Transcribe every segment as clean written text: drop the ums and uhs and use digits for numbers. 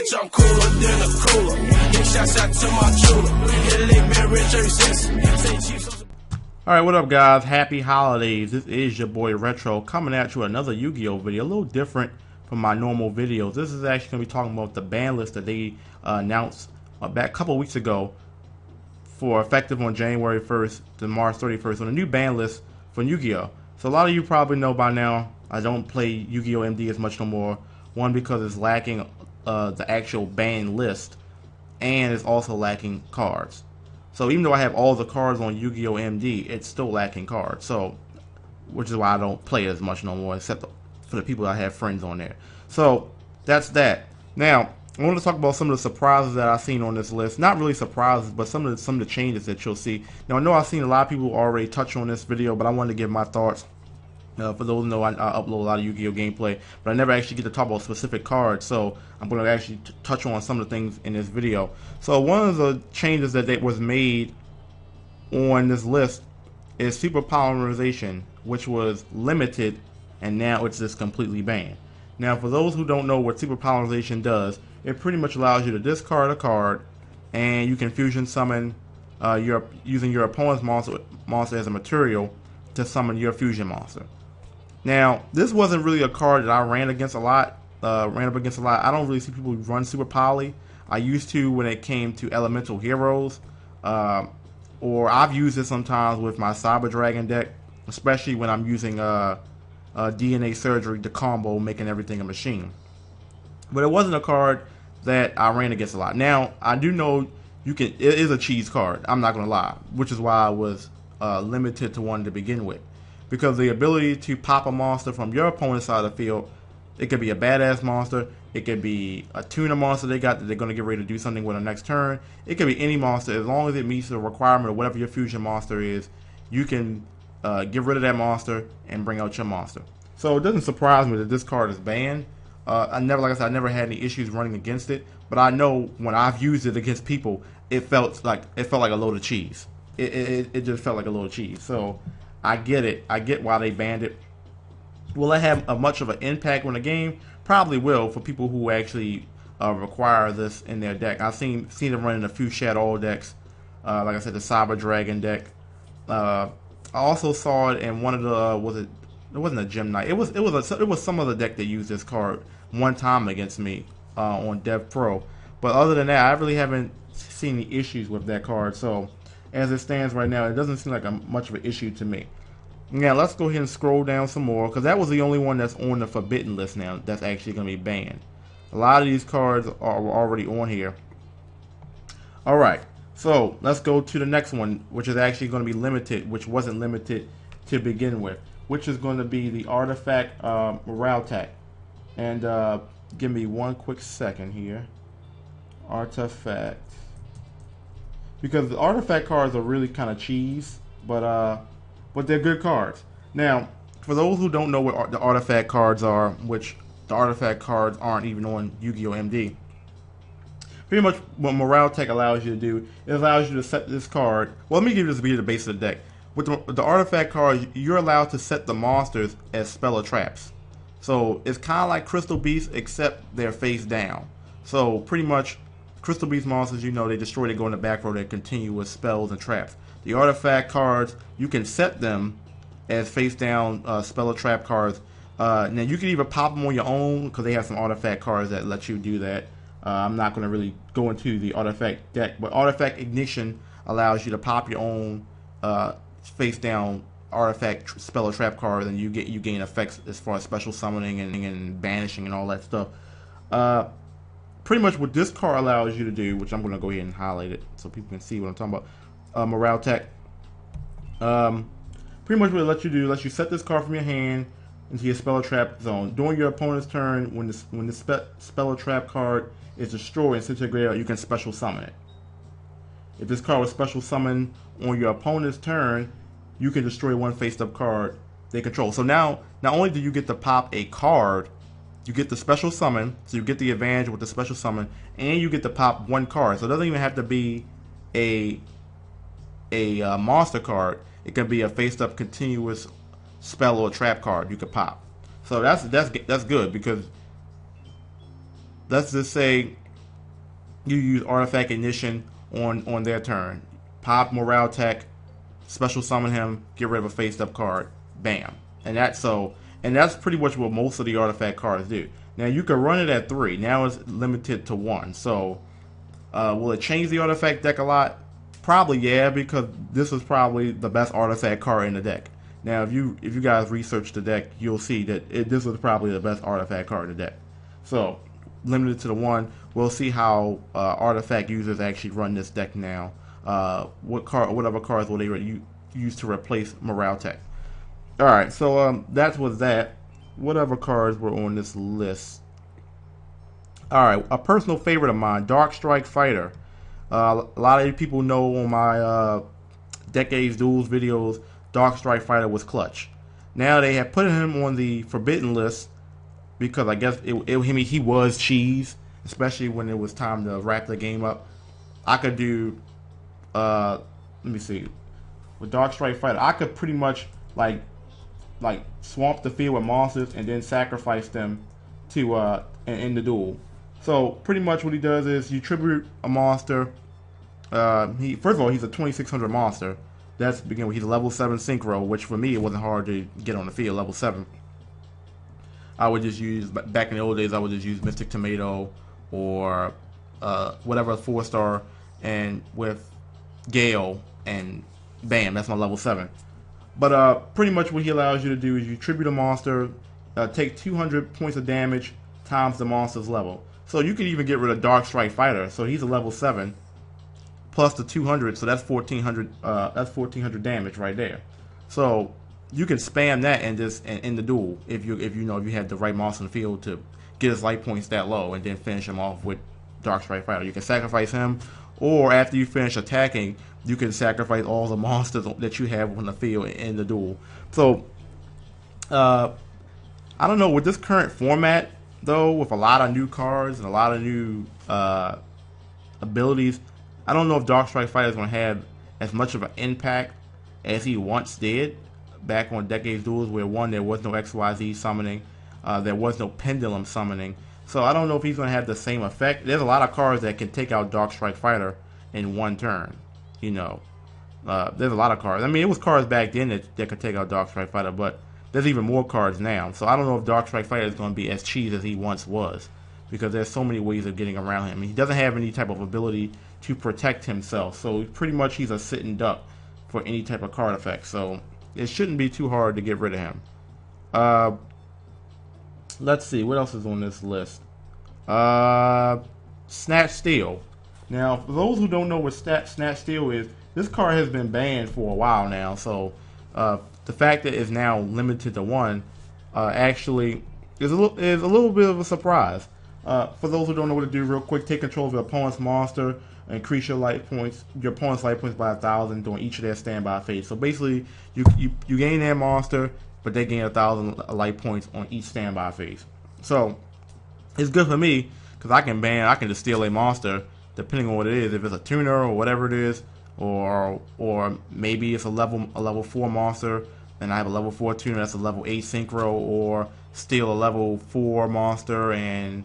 bitch, I'm cooler than a cooler. Big shouts out to my jeweler. Hit a lick, been rich ever since. Say Chiefs. Alright, what up guys? Happy holidays. This is your boy Retro coming at you with another Yu-Gi-Oh video. A little different from my normal videos. This is actually going to be talking about the ban list that they announced back a couple weeks ago for effective on January 1st to March 31st on a new ban list for Yu-Gi-Oh! So a lot of you probably know by now I don't play Yu-Gi-Oh! MD as much no more. One, because it's lacking the actual ban list, and it's also lacking cards. So even though I have all the cards on Yu-Gi-Oh! MD, it's still lacking cards. So, which is why I don't play as much no more, except for the people I have friends on there. So that's that. Now I want to talk about some of the surprises that I've seen on this list. Not really surprises, but some of the changes that you'll see. Now I know I've seen a lot of people already touch on this video, but I wanted to give my thoughts. For those who know, I upload a lot of Yu-Gi-Oh! Gameplay, but I never actually get to talk about specific cards, so I'm going to actually touch on some of the things in this video. So one of the changes that was made on this list is super polymerization, which was limited, and now it's just completely banned. Now for those who don't know what super polymerization does, it pretty much allows you to discard a card, and you can fusion summon using your opponent's monster as a material to summon your fusion monster. Now, this wasn't really a card that I ran against a lot, I don't really see people run Super Poly. I used to when it came to Elemental Heroes, or I've used it sometimes with my Cyber Dragon deck, especially when I'm using DNA Surgery to combo, making everything a machine. But it wasn't a card that I ran against a lot. Now, I do know it is a cheese card, I'm not going to lie, which is why I was limited to one to begin with. Because the ability to pop a monster from your opponent's side of the field, it could be a badass monster, it could be a tuner monster they got that they're going to get ready to do something with the next turn. It could be any monster, as long as it meets the requirement of whatever your fusion monster is, you can get rid of that monster and bring out your monster. So it doesn't surprise me that this card is banned. Like I said, I never had any issues running against it, but I know when I've used it against people, it felt like a load of cheese. It just felt like a load of cheese. So I get it. I get why they banned it. Will it have much of an impact on the game? Probably will, for people who actually require this in their deck. I've seen it run in a few Shadow decks. Like I said, the Cyber Dragon deck. I also saw it in one of the it wasn't a Gem Knight. It was some other deck that used this card one time against me on Dev Pro. But other than that, I really haven't seen any issues with that card. So as it stands right now, it doesn't seem like much of an issue to me. Now let's go ahead and scroll down some more, because that was the only one that's on the forbidden list now that's actually going to be banned. A lot of these cards are already on here. Alright, so let's go to the next one, which is actually going to be limited, which wasn't limited to begin with, which is going to be the Artifact Morale Tech. And give me one quick second here. Artifact. Because the artifact cards are really kind of cheese, but they're good cards. Now, for those who don't know what the artifact cards are, which the artifact cards aren't even on Yu-Gi-Oh! MD, pretty much what Morale Tech allows you to do, it allows you to set this card. Well, let me give you the base of the deck. With the artifact cards, you're allowed to set the monsters as spell or traps. So it's kind of like Crystal Beast, except they're face down. So pretty much, Crystal Beast monsters, you know, they destroy, they go in the back row, they continue with spells and traps. The artifact cards, you can set them as face down spell or trap cards. Now you can either pop them on your own, because they have some artifact cards that let you do that. I'm not going to really go into the artifact deck, but artifact ignition allows you to pop your own face down artifact spell or trap card, and you gain effects as far as special summoning and banishing and all that stuff. Pretty much what this card allows you to do, which I'm going to go ahead and highlight it so people can see what I'm talking about. Morale Tech. Pretty much what it lets you do, lets you set this card from your hand into your spell or trap zone. During your opponent's turn, when the spell or trap card is destroyed and sits to your graveyard, you can special summon it. If this card was special summoned on your opponent's turn, you can destroy one face-up card they control. So now, not only do you get to pop a card, you get the special summon, so you get the advantage with the special summon, and you get to pop one card. So it doesn't even have to be a monster card. It can be a face-up continuous spell or trap card you could pop. So that's good, because let's just say you use Artifact Ignition on their turn. Pop Morale Tech, special summon him, get rid of a face up card, bam. And that's pretty much what most of the artifact cards do. Now you can run it at 3. Now it's limited to 1. So will it change the artifact deck a lot? Probably, yeah, because this is probably the best artifact card in the deck. Now if you guys research the deck, you'll see that this was probably the best artifact card in the deck. So limited to the 1. We'll see how artifact users actually run this deck now. What other cards will they use to replace Morale Tech? Alright, so that was that. What other cards were on this list? Alright, a personal favorite of mine, Dark Strike Fighter. A lot of people know on my Decades Duels videos, Dark Strike Fighter was clutch. Now they have put him on the forbidden list because I guess he was cheese, especially when it was time to wrap the game up. I could do, let me see, with Dark Strike Fighter, I could pretty much like swamp the field with monsters and then sacrifice them to in the duel. So pretty much what he does is you tribute a monster. First of all, he's a 2600 monster. That's begin with. He's a level 7 synchro, which for me it wasn't hard to get on the field. Level 7. I would just use, back in the old days, I would just use Mystic Tomato or whatever 4-star, and with Gale, and bam, that's my level 7. But pretty much what he allows you to do is you tribute a monster, take 200 points of damage times the monster's level. So you can even get rid of Dark Strike Fighter. So he's a level 7 plus the 200, so that's 1400. That's 1400 damage right there. So you can spam that and just in the duel if you had the right monster in the field to get his life points that low, and then finish him off with Dark Strike Fighter. You can sacrifice him, or after you finish attacking, you can sacrifice all the monsters that you have on the field in the duel. So I don't know, with this current format though, with a lot of new cards and a lot of new abilities, I don't know if Dark Strike Fighter is going to have as much of an impact as he once did back on Decades Duels, where one, there was no XYZ summoning, there was no pendulum summoning. So I don't know if he's going to have the same effect. There's a lot of cards that can take out Dark Strike Fighter in one turn. There's a lot of cards. I mean, it was cards back then that could take out Dark Strike Fighter, but there's even more cards now. So I don't know if Dark Strike Fighter is going to be as cheese as he once was, because there's so many ways of getting around him. He doesn't have any type of ability to protect himself, so pretty much he's a sitting duck for any type of card effect. So it shouldn't be too hard to get rid of him. Let's see, what else is on this list? Snatch Steel. Now, for those who don't know what Snatch Steel is, this card has been banned for a while now. So the fact that it's now limited to 1 actually is a little bit of a surprise. For those who don't know what to do, real quick, take control of your opponent's monster, increase your opponent's life points by 1,000 during each of their standby phase. So basically, you gain their monster, but they gain 1,000 life points on each standby phase. So it's good for me because I can just steal a monster depending on what it is. If it's a tuner or whatever it is, or maybe it's a level 4 monster, and I have a level 4 tuner that's a level 8 synchro, or steal a level 4 monster and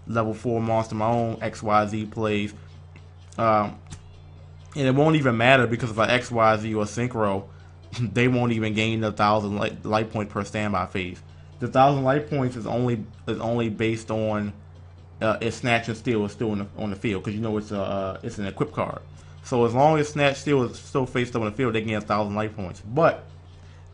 level 4 monster my own XYZ plays. And it won't even matter, because if I XYZ or synchro, they won't even gain 1,000 life points per standby phase. The 1,000 life points is only based on if Snatch and Steel is still on the field, because it's an equip card. So as long as Snatch Steel is still faced up on the field, they gain 1,000 life points. But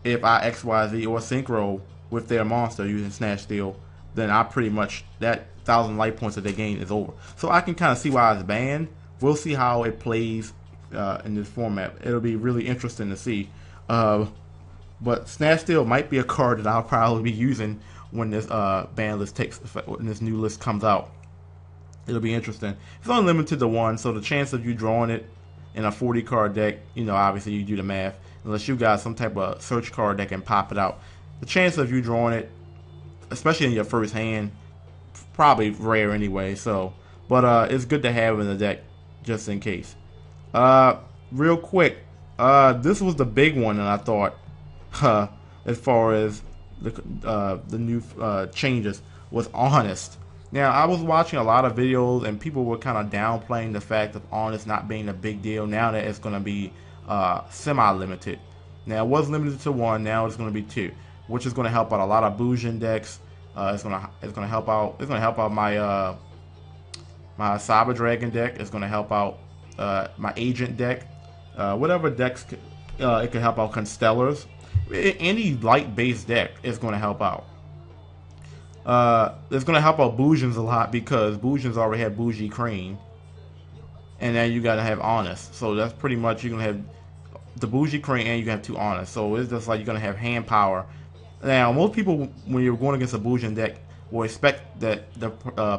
if I XYZ or synchro with their monster using Snatch Steel, then I pretty much, that 1,000 life points that they gain is over. So I can kind of see why it's banned. We'll see how it plays in this format. It'll be really interesting to see. But Snatch Steel might be a card that I'll probably be using when this ban list takes effect, when this new list comes out. It'll be interesting. It's only limited to 1, so the chance of you drawing it in a 40 card deck, obviously you do the math. Unless you got some type of search card that can pop it out, the chance of you drawing it, especially in your first hand, probably rare anyway. So, but it's good to have in the deck just in case. Real quick, this was the big one, and I thought, as far as the new changes, was Honest. Now, I was watching a lot of videos and people were kind of downplaying the fact of Honest not being a big deal now that it's going to be semi-limited. Now, it was limited to 1, now it's going to be 2, which is going to help out a lot of Bujin decks. It's going to help out my my Cyber Dragon deck. It's going to help out my Agent deck. Whatever decks it could help out Constellars. Any light-based deck is going to help out. It's going to help out Bujins a lot because Bujins already have Bougie Cream. And then you got to have Honest. So that's pretty much, you're going to have the Bougie Cream and you have 2 Honest. So it's just like you're going to have hand power. Now, most people, when you're going against a Bujin deck, will expect that the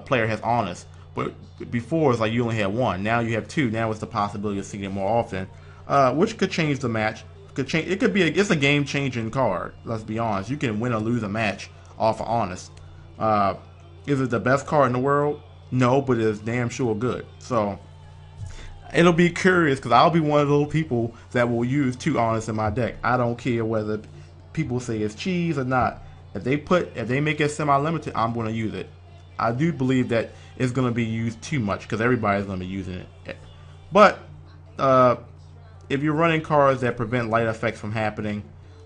player has Honest. But before, it's like you only had 1. Now you have 2. Now it's the possibility of seeing it more often. Which could change the match. It's a game-changing card. Let's be honest. You can win or lose a match off of Honest. Is it the best card in the world? No, but it's damn sure good. So it'll be curious because I'll be one of those people that will use 2 Honest in my deck. I don't care whether people say it's cheese or not. If they make it semi-limited, I'm going to use it. I do believe that it's going to be used too much because everybody's going to be using it. But if you're running cards that prevent light effects from happening,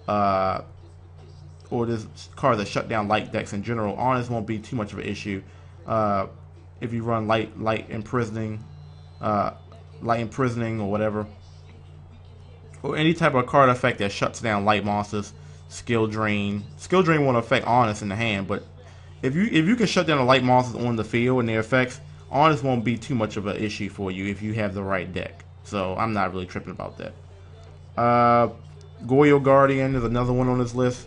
or there's cards that shut down light decks in general, Honest won't be too much of an issue. If you run light imprisoning or whatever, or any type of card effect that shuts down light monsters, Skill Drain won't affect Honest in the hand, but if you can shut down the light monsters on the field and their effects, Honest won't be too much of an issue for you if you have the right deck. So I'm not really tripping about that. Yugioh Guardian is another one on this list.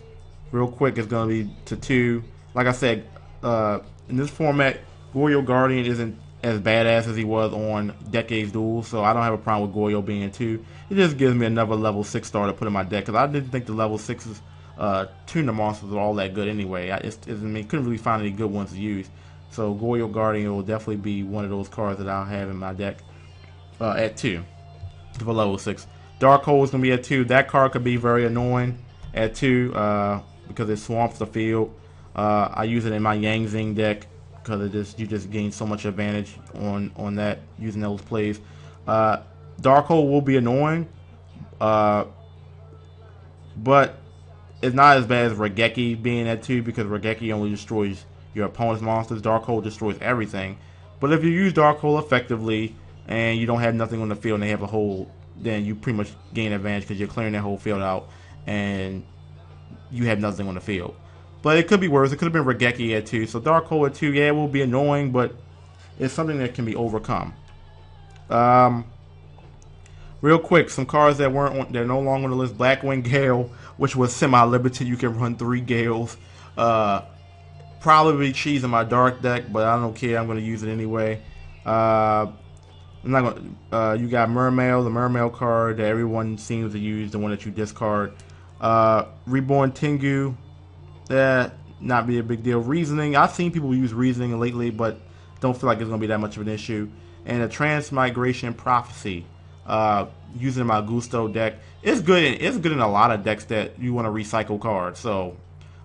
Real quick, it's going to be to 2. Like I said, in this format, Yugioh Guardian isn't as badass as he was on Decades Duels, so I don't have a problem with Yugioh being 2. It just gives me another level 6 star to put in my deck, because I didn't think the level 6s tuner monsters were all that good anyway. I couldn't really find any good ones to use. So Yugioh Guardian will definitely be one of those cards that I'll have in my deck at 2 for level 6. Dark Hole is going to be at 2. That card could be very annoying at 2 because it swamps the field. I use it in my Yang Zing deck because you just gain so much advantage on that using those plays. Dark Hole will be annoying, but it's not as bad as Raigeki being at 2 because Raigeki only destroys your opponent's monsters. Dark Hole destroys everything. But if you use Dark Hole effectively and you don't have nothing on the field and they have a hole, then you pretty much gain advantage because you're clearing that whole field out and you have nothing on the field. But it could be worse. It could have been Raigeki at 2. So Dark Hole at 2, yeah, it will be annoying, but it's something that can be overcome. Real quick, some cards that they're no longer on the list. Blackwing Gale, which was semi-limited. You can run 3 Gales. Probably cheese in my dark deck, but I don't care. I'm going to use it anyway. I'm not going. You got Mermail, the Mermail card that everyone seems to use, the one that you discard. Reborn Tengu, not be a big deal. Reasoning, I've seen people use Reasoning lately, but don't feel like it's going to be that much of an issue. And a Transmigration Prophecy, using my Gusto deck. It's good in a lot of decks that you want to recycle cards. So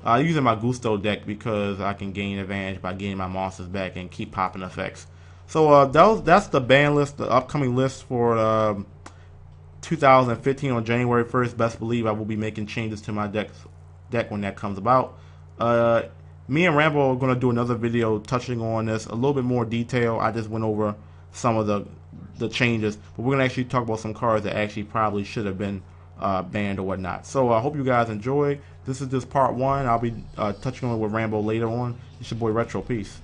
using my Gusto deck because I can gain advantage by getting my monsters back and keep popping effects. So that's the ban list, the upcoming list for 2015 on January 1st. Best believe I will be making changes to my deck when that comes about. Me and Rambo are going to do another video touching on this a little bit more detail. I just went over some of the changes, but we're going to actually talk about some cards that actually probably should have been banned or whatnot. So I hope you guys enjoy. This is just part 1. I'll be touching on it with Rambo later on. It's your boy Retro. Peace.